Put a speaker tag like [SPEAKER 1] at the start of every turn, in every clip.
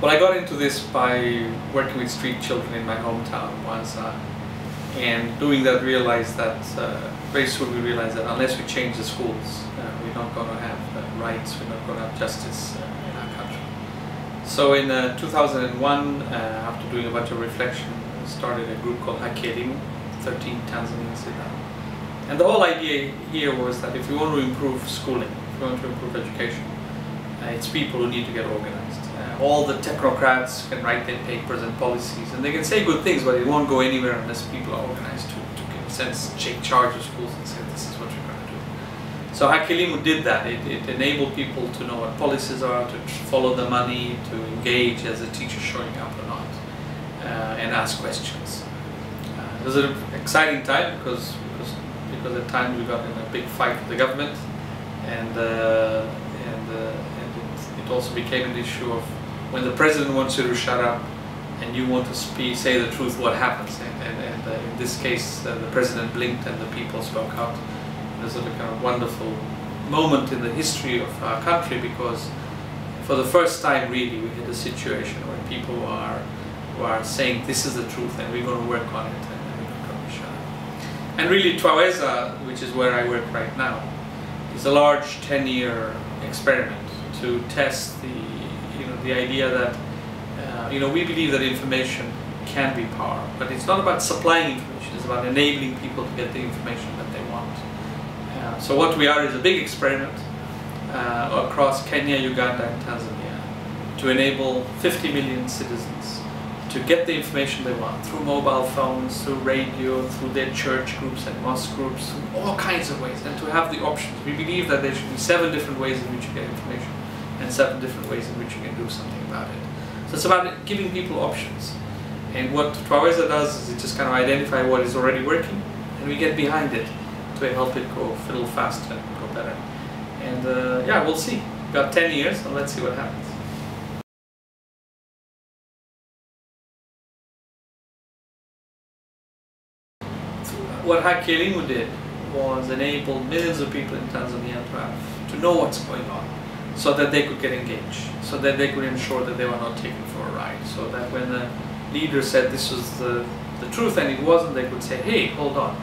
[SPEAKER 1] Well, I got into this by working with street children in my hometown, and doing that realized that very soon we realized that unless we change the schools, we're not going to have rights, we're not going to have justice in our country. So in 2001, after doing a bunch of reflection, I started a group called Haki Elimu, 13 Tanzanians did that. And the whole idea here was that if we want to improve schooling, if we want to improve education, it's people who need to get organized. All the technocrats can write their papers and policies, and they can say good things, but it won't go anywhere unless people are organized to in a sense, take charge of schools and say this is what we're going to do. So Haki Elimu did that. It enabled people to know what policies are, to follow the money, to engage as a teacher showing up or not, and ask questions. It was an exciting time because at times we got in a big fight with the government, and it also became an issue of when the president wants you to shut up and you want to say the truth, what happens? And in this case, the president blinked and the people spoke out. It was a kind of wonderful moment in the history of our country, because for the first time really we had a situation where people are saying this is the truth and we're going to work on it and we're not going to shut up. And really Twaweza, which is where I work right now, is a large 10-year experiment to test the idea that we believe that information can be power, but it's not about supplying information, it's about enabling people to get the information that they want. So what we are is a big experiment across Kenya, Uganda and Tanzania to enable 50 million citizens to get the information they want through mobile phones, through radio, through their church groups and mosque groups, through all kinds of ways, and to have the options. We believe that there should be 7 different ways in which you get information and 7 different ways in which you can do something about it. So it's about giving people options. And what Twaweza does is it just kind of identify what is already working, and we get behind it to help it go a little faster and go better. And yeah, we'll see. We've got 10 years, and let's see what happens. What Haki Elimu did was enable millions of people in Tanzania to know what's going on, so that they could get engaged, so that they could ensure that they were not taken for a ride, so that when the leader said this was the truth and it wasn't, they could say, hey, hold on,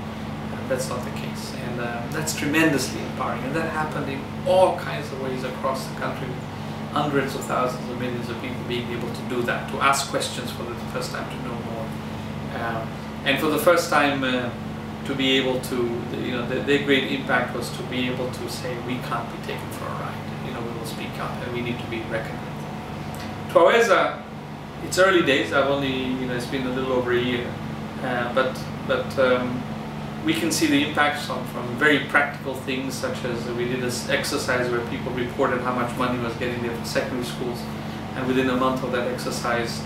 [SPEAKER 1] that's not the case. And that's tremendously empowering, and that happened in all kinds of ways across the country, with hundreds of thousands of millions of people being able to do that, to ask questions for the first time, to know more. And for the first time, to be able to, their great impact was to be able to say, we can't be taken for a ride. We will speak up and we need to be reckoned with. Twaweza, it's early days. I've only, it's been a little over a year, but we can see the impacts from very practical things, such as we did this exercise where people reported how much money was getting there for secondary schools, and within a month of that exercise,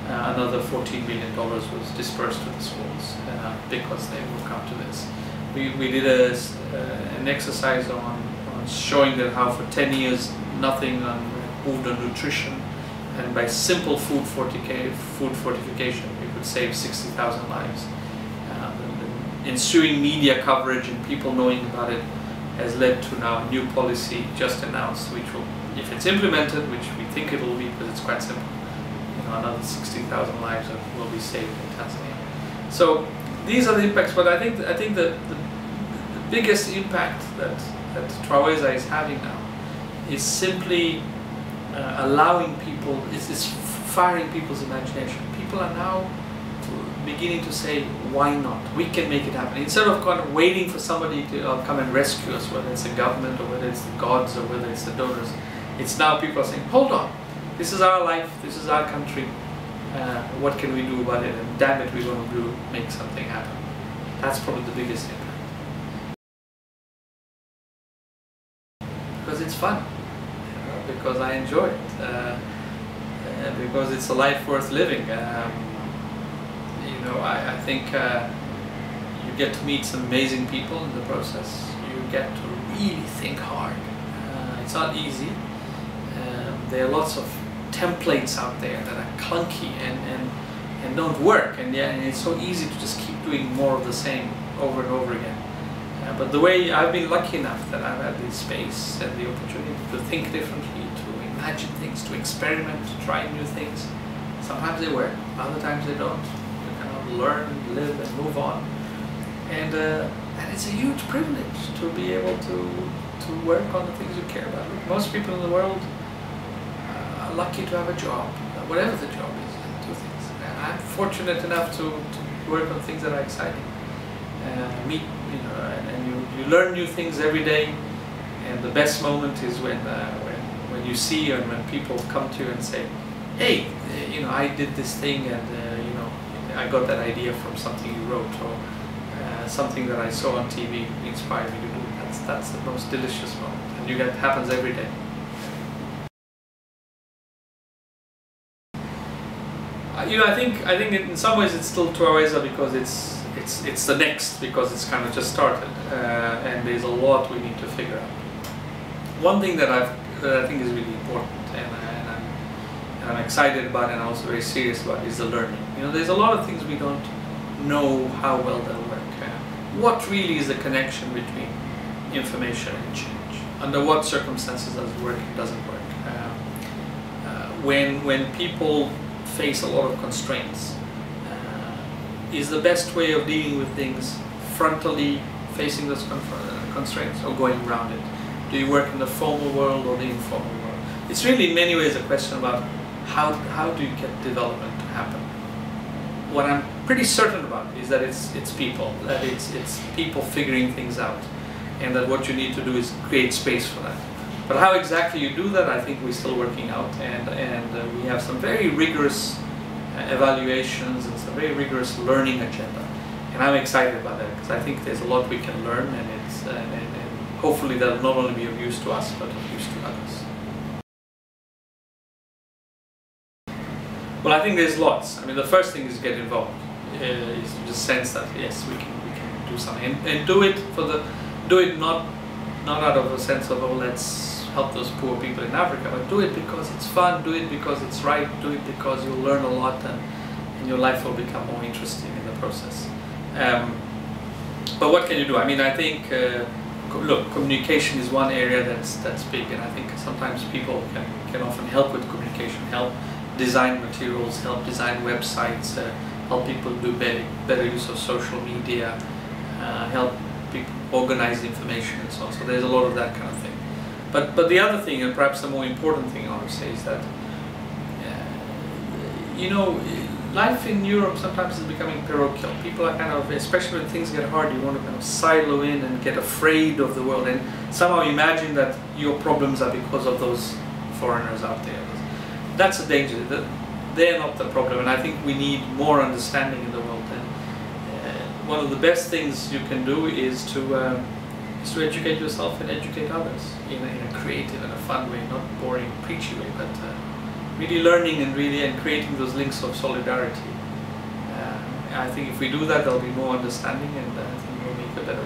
[SPEAKER 1] another $14 million was dispersed to the schools because they woke up to this. We did an exercise on showing that how for 10 years nothing on food or nutrition, and by simple food fortification we could save 60,000 lives. The ensuing media coverage and people knowing about it has led to now a new policy just announced, which will, if it's implemented, which we think it will be because it's quite simple, another 60,000 lives will be saved in Tanzania. So these are the impacts, but I think the biggest impact that Twaweza is having now is simply allowing people, it's firing people's imagination. People are now beginning to say, why not? We can make it happen. Instead of kind of waiting for somebody to come and rescue us, whether it's the government or whether it's the gods or whether it's the donors, it's now people are saying, hold on, this is our life, this is our country, what can we do about it? And damn it, we're going to make something happen. That's probably the biggest impact. Because it's fun, because I enjoy it, because it's a life worth living. I think you get to meet some amazing people in the process. You get to really think hard. It's not easy. There are lots of templates out there that are clunky and don't work, and it's so easy to just keep doing more of the same over and over again. But the way I've been lucky enough that I've had the space and the opportunity to think differently, to imagine things, to experiment, to try new things. Sometimes they work, other times they don't. You kind of learn, live, and move on. And it's a huge privilege to be able to work on the things you care about. Most people in the world are lucky to have a job, whatever the job is, and do things. And I'm fortunate enough to work on things that are exciting. Meet, and you learn new things every day. And the best moment is when you see and when people come to you and say, "Hey, I did this thing, and I got that idea from something you wrote, or something that I saw on TV inspired me to do." That's the most delicious moment, and it happens every day. I think in some ways it's still Twaweza because it's the next, because it's kind of just started, and there's a lot we need to figure out. One thing that I think is really important, and I'm excited about, and I'm also very serious about, is the learning. There's a lot of things we don't know how well they'll work. What really is the connection between information and change? Under what circumstances does it work and doesn't work? When people face a lot of constraints, is the best way of dealing with things frontally facing those constraints, or going around it? Do you work in the formal world or the informal world? It's really in many ways a question about how do you get development to happen. What I'm pretty certain about is that it's people, that it's people figuring things out, and that what you need to do is create space for that. But how exactly you do that, I think we're still working out, and we have some very rigorous evaluations and some very rigorous learning agenda, and I'm excited about that because I think there's a lot we can learn, and hopefully that'll not only be of use to us but of use to others. Well, I think there's lots. I mean, the first thing is get involved. Is to just sense that yes, we can do something, and do it not out of a sense of, oh, let's help those poor people in Africa, but do it because it's fun, do it because it's right, do it because you'll learn a lot, and your life will become more interesting in the process. But what can you do? I mean, I think look, communication is one area that's big, and I think sometimes people can often help with communication, help design materials, help design websites, help people do better use of social media, help people organize information and so on. So there's a lot of that kind of thing. But the other thing, and perhaps the more important thing I want to say, is that life in Europe sometimes is becoming parochial. People are kind of, especially when things get hard, you want to kind of silo in and get afraid of the world, and somehow imagine that your problems are because of those foreigners out there. That's a danger. They're not the problem, and I think we need more understanding in the world. And one of the best things you can do is to educate yourself and educate others in a creative and a fun way, not boring, preachy way, but really learning and creating those links of solidarity. I think if we do that, there'll be more understanding, and I think we'll make a better